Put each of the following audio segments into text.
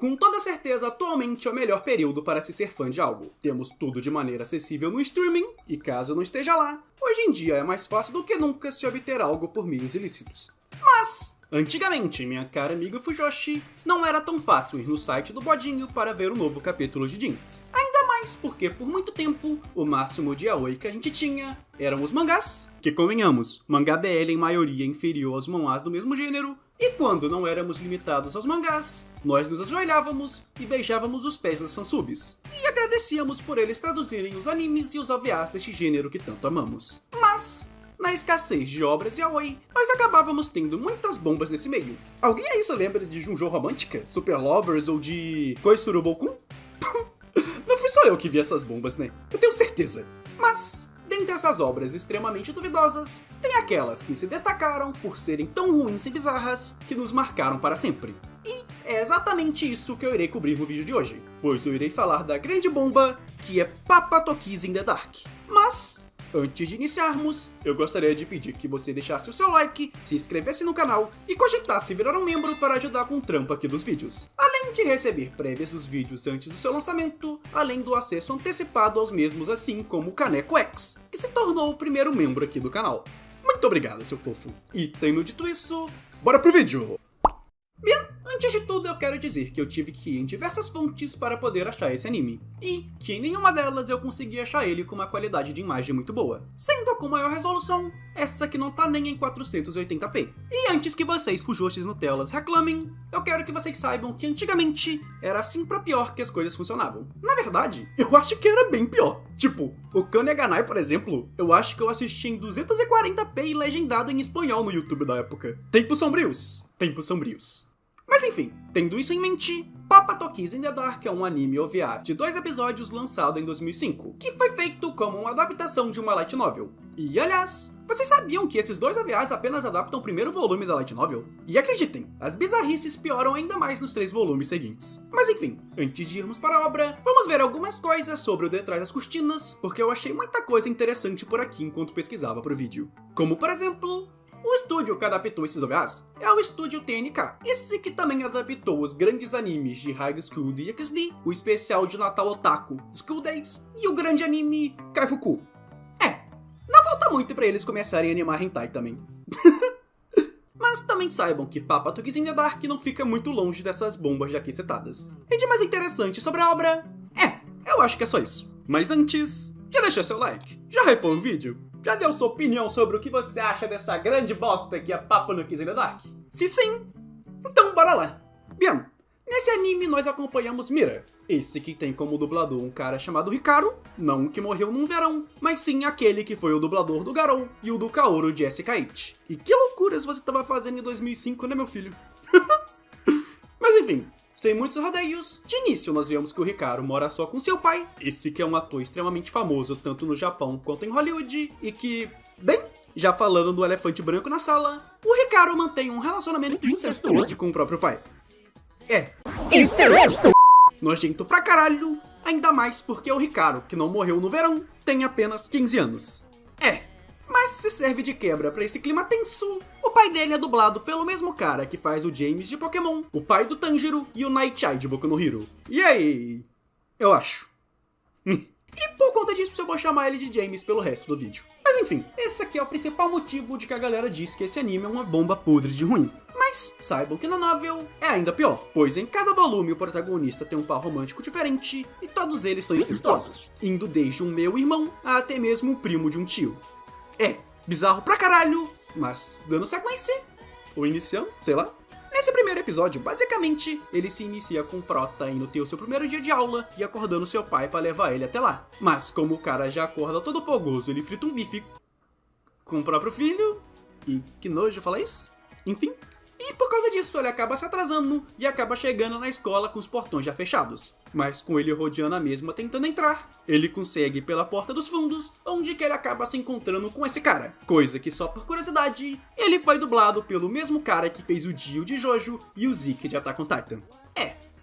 Com toda certeza, atualmente é o melhor período para se ser fã de algo. Temos tudo de maneira acessível no streaming, e caso não esteja lá, hoje em dia é mais fácil do que nunca se obter algo por meios ilícitos. Mas, antigamente, minha cara amiga Fujoshi, não era tão fácil ir no site do Bodinho para ver o novo capítulo de Jinx. Ainda mais porque, por muito tempo, o máximo de yaoi que a gente tinha eram os mangás, que convenhamos, mangá BL em maioria inferior aos manhwas do mesmo gênero, e quando não éramos limitados aos mangás, nós nos ajoelhávamos e beijávamos os pés das fansubs, e agradecíamos por eles traduzirem os animes e os OVAs deste gênero que tanto amamos. Mas, na escassez de obras yaoi, nós acabávamos tendo muitas bombas nesse meio. Alguém aí se lembra de Junjo Romântica, Super Lovers ou de Koisuru Boukun? Não fui só eu que vi essas bombas, né? Eu tenho certeza. Mas, dentre essas obras extremamente duvidosas, tem aquelas que se destacaram por serem tão ruins e bizarras que nos marcaram para sempre. E é exatamente isso que eu irei cobrir no vídeo de hoje, pois eu irei falar da grande bomba que é Papa Tokis in the Dark. Mas, antes de iniciarmos, eu gostaria de pedir que você deixasse o seu like, se inscrevesse no canal e cogitasse virar um membro para ajudar com o trampo aqui dos vídeos. Além de receber prévias dos vídeos antes do seu lançamento, além do acesso antecipado aos mesmos, assim como o Caneco X, que se tornou o primeiro membro aqui do canal. Muito obrigado, seu fofo. E tendo dito isso, bora pro vídeo! Bem, antes de tudo eu quero dizer que eu tive que ir em diversas fontes para poder achar esse anime, e que em nenhuma delas eu consegui achar ele com uma qualidade de imagem muito boa, sendo a com maior resolução, essa que não tá nem em 480p. E antes que vocês fujoshis Nutellas reclamem, eu quero que vocês saibam que antigamente era assim pra pior que as coisas funcionavam. Na verdade, eu acho que era bem pior. Tipo, o Kaneganai, por exemplo, eu acho que eu assisti em 240p e legendado em espanhol no YouTube da época. Tempos sombrios. Tempos sombrios. Mas enfim, tendo isso em mente, Papa Tokis in the Dark é um anime OVA de 2 episódios lançado em 2005, que foi feito como uma adaptação de uma light novel. E aliás, vocês sabiam que esses 2 OVAs apenas adaptam o primeiro volume da light novel? E acreditem, as bizarrices pioram ainda mais nos 3 volumes seguintes. Mas enfim, antes de irmos para a obra, vamos ver algumas coisas sobre o detrás das cortinas, porque eu achei muita coisa interessante por aqui enquanto pesquisava pro vídeo. Como por exemplo, o estúdio que adaptou esses OVAs é o estúdio TNK, esse que também adaptou os grandes animes de High School DxD, o especial de Natal Otaku School Days e o grande anime Kaifuku. Não falta muito pra eles começarem a animar hentai também. Mas também saibam que Papa Tokis in the Dark não fica muito longe dessas bombas já aqui citadas. E de mais interessante sobre a obra, eu acho que é só isso. Mas antes, já deixou seu like? Já hypou o vídeo? Já deu sua opinião sobre o que você acha dessa grande bosta que é Papa Tokis in the Dark? Se sim, então bora lá! Bem, nesse anime nós acompanhamos Mira, esse que tem como dublador um cara chamado Hikaru, não o que morreu num verão, mas sim aquele que foi o dublador do Garou e o do Kaoru de SK8. E que loucuras você tava fazendo em 2005, né meu filho? Mas enfim, sem muitos rodeios, de início nós vemos que o Hikaru mora só com seu pai, esse que é um ator extremamente famoso tanto no Japão quanto em Hollywood, e que, bem, já falando do elefante branco na sala, o Hikaru mantém um relacionamento incestuoso com o próprio pai. Nojento pra caralho, ainda mais porque o Hikaru, que não morreu no verão, tem apenas 15 anos. Mas se serve de quebra pra esse clima tenso, o pai dele é dublado pelo mesmo cara que faz o James de Pokémon, o pai do Tanjiro e o Nighteye de Boku no Hero. E aí? Eu acho. E por conta disso eu vou chamar ele de James pelo resto do vídeo. Mas enfim, esse aqui é o principal motivo de que a galera diz que esse anime é uma bomba podre de ruim. Mas saibam que na novel é ainda pior, pois em cada volume o protagonista tem um par romântico diferente e todos eles são incestuosos, indo desde um meio-irmão a até mesmo um primo de um tio. Bizarro pra caralho, mas dando sequência, ou iniciando, sei lá. Nesse primeiro episódio, basicamente, ele se inicia com o Prota indo ter o seu primeiro dia de aula e acordando seu pai pra levar ele até lá. Mas como o cara já acorda todo fogoso, ele frita um bife com o próprio filho, e que nojo falar isso? Enfim. E por causa disso, ele acaba se atrasando e acaba chegando na escola com os portões já fechados. Mas com ele rodeando a mesma tentando entrar, ele consegue ir pela porta dos fundos, onde que ele acaba se encontrando com esse cara. Coisa que só por curiosidade, ele foi dublado pelo mesmo cara que fez o Dio de Jojo e o Zeke de Attack on Titan.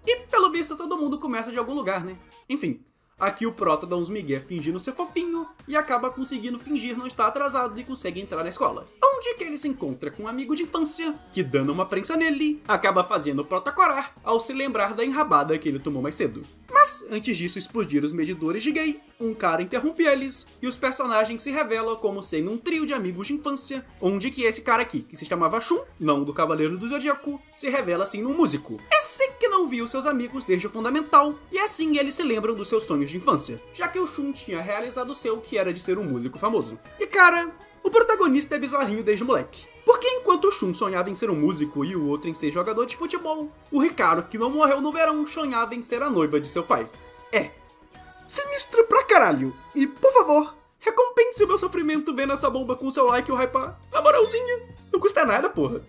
E pelo visto todo mundo começa de algum lugar, né? Enfim, Aqui o Prota dá uns migué fingindo ser fofinho e acaba conseguindo fingir não estar atrasado e consegue entrar na escola. Onde que ele se encontra com um amigo de infância, que dando uma prensa nele, acaba fazendo o Prota corar ao se lembrar da enrabada que ele tomou mais cedo. Mas, antes disso explodir os medidores de gay, um cara interrompe eles e os personagens se revelam como sendo um trio de amigos de infância, onde que esse cara aqui, que se chamava Shun, não do Cavaleiro do Zodíaco, se revela assim num músico. Esse que não viu seus amigos desde o fundamental, e assim eles se lembram dos seus sonhos de infância, já que o Shun tinha realizado o seu, que era de ser um músico famoso. E cara, o protagonista é bizarrinho desde moleque. Porque enquanto o Shun sonhava em ser um músico e o outro em ser jogador de futebol, o Ricardo, que não morreu no verão, sonhava em ser a noiva de seu pai. Sinistro pra caralho. E, por favor, recompense o meu sofrimento vendo essa bomba com seu like ou hypar. Na moralzinha, não custa nada, porra.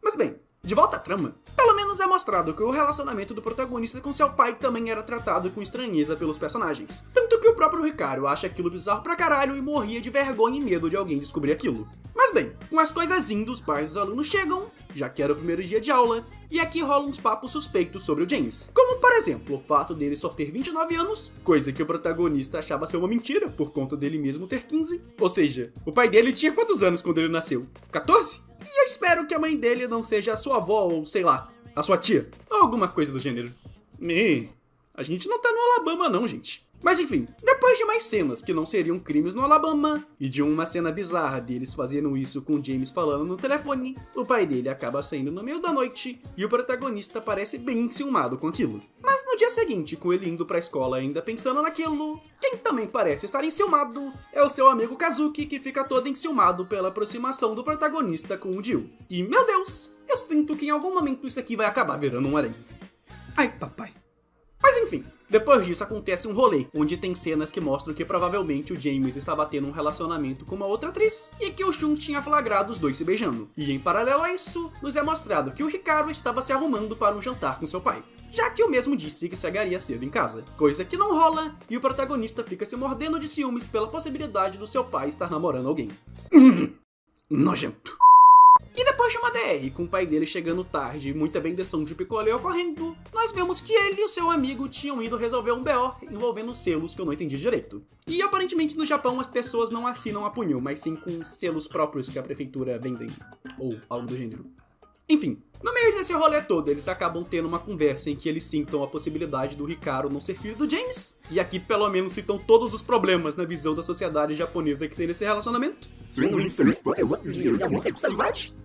Mas bem, de volta à trama, pelo menos é mostrado que o relacionamento do protagonista com seu pai também era tratado com estranheza pelos personagens. Tanto que o próprio Ricardo acha aquilo bizarro pra caralho e morria de vergonha e medo de alguém descobrir aquilo. Mas bem, com as coisas indo, os pais dos alunos chegam, já que era o primeiro dia de aula, e aqui rolam uns papos suspeitos sobre o James. Como, por exemplo, o fato dele só ter 29 anos, coisa que o protagonista achava ser uma mentira, por conta dele mesmo ter 15. Ou seja, o pai dele tinha quantos anos quando ele nasceu? 14? E eu espero que a mãe dele não seja a sua avó ou, sei lá, a sua tia, ou alguma coisa do gênero. A gente não tá no Alabama não, gente. Mas enfim, depois de mais cenas que não seriam crimes no Alabama, e de uma cena bizarra deles fazendo isso com o James falando no telefone, o pai dele acaba saindo no meio da noite, e o protagonista parece bem enciumado com aquilo. Mas no dia seguinte, com ele indo pra escola ainda pensando naquilo, quem também parece estar enciumado é o seu amigo Kazuki, que fica todo enciumado pela aproximação do protagonista com o Jill. E meu Deus, eu sinto que em algum momento isso aqui vai acabar virando um harém. Ai, papai. Mas enfim, depois disso acontece um rolê, onde tem cenas que mostram que provavelmente o James estava tendo um relacionamento com uma outra atriz e que o Shun tinha flagrado os dois se beijando. E em paralelo a isso, nos é mostrado que o Ricardo estava se arrumando para um jantar com seu pai, já que o mesmo disse que chegaria cedo em casa, coisa que não rola, e o protagonista fica se mordendo de ciúmes pela possibilidade do seu pai estar namorando alguém. Nojento. E depois de uma DR, com o pai dele chegando tarde e muita bendição de picolé ocorrendo, nós vemos que ele e o seu amigo tinham ido resolver um BO envolvendo selos que eu não entendi direito. E aparentemente no Japão as pessoas não assinam a punhal, mas sim com selos próprios que a prefeitura vendem, ou algo do gênero. Enfim, no meio desse rolê todo, eles acabam tendo uma conversa em que eles citam a possibilidade do Ricardo não ser filho do James, e aqui pelo menos citam todos os problemas na visão da sociedade japonesa que tem nesse relacionamento.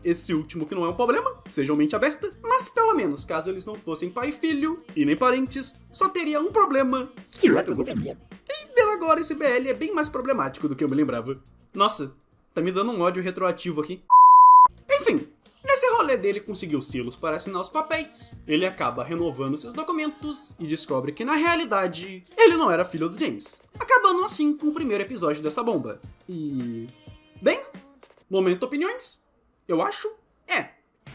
Esse último que não é um problema, sejam mente aberta, mas pelo menos caso eles não fossem pai e filho, e nem parentes, só teria um problema. E ver agora esse BL é bem mais problemático do que eu me lembrava. Nossa, tá me dando um ódio retroativo aqui. Enfim, nesse rolê dele conseguiu selos para assinar os papéis, ele acaba renovando seus documentos e descobre que na realidade ele não era filho do James, acabando assim com o primeiro episódio dessa bomba. E... bem, momento opiniões, eu acho,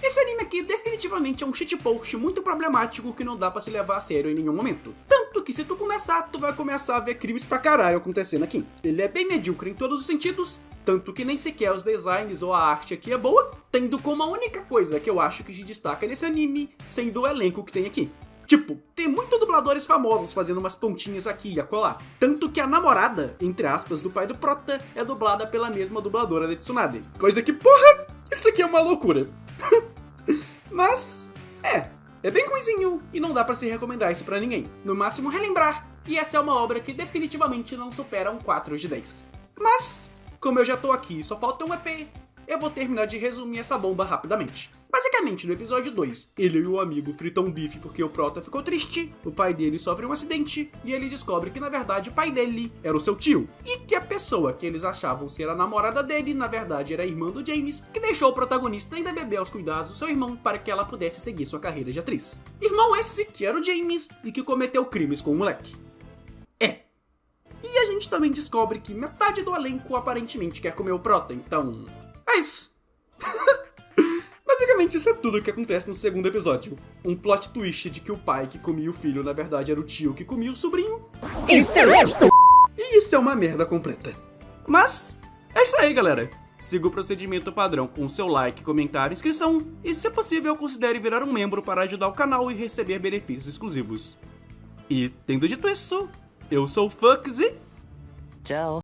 esse anime aqui definitivamente é um shitpost muito problemático que não dá pra se levar a sério em nenhum momento. Tanto que se tu começar, tu vai começar a ver crimes pra caralho acontecendo aqui. Ele é bem medíocre em todos os sentidos, tanto que nem sequer os designs ou a arte aqui é boa, tendo como a única coisa que eu acho que se destaca nesse anime sendo o elenco que tem aqui. Tipo, tem muitos dubladores famosos fazendo umas pontinhas aqui e acolá. Tanto que a namorada, entre aspas, do pai do Prota é dublada pela mesma dubladora da Tsunade. Coisa que, porra, isso aqui é uma loucura. Mas, é bem ruinzinho e não dá pra se recomendar isso pra ninguém. No máximo relembrar, e essa é uma obra que definitivamente não supera um 4 de 10. Mas, como eu já tô aqui e só falta um EP, eu vou terminar de resumir essa bomba rapidamente. Basicamente, no episódio 2, ele e o amigo fritam um bife porque o Prota ficou triste, o pai dele sofre um acidente e ele descobre que na verdade o pai dele era o seu tio, e que a pessoa que eles achavam ser a namorada dele na verdade era a irmã do James, que deixou o protagonista ainda beber aos cuidados do seu irmão para que ela pudesse seguir sua carreira de atriz. Irmão esse que era o James e que cometeu crimes com o moleque. E a gente também descobre que metade do elenco aparentemente quer comer o Prota, então... é isso. Basicamente isso é tudo que acontece no segundo episódio. Um plot twist de que o pai que comia o filho na verdade era o tio que comia o sobrinho. E isso é uma merda completa. Mas é isso aí, galera. Siga o procedimento padrão com seu like, comentário e inscrição. E se possível, considere virar um membro para ajudar o canal e receber benefícios exclusivos. E, tendo dito isso, eu sou o Fux e... Tchau.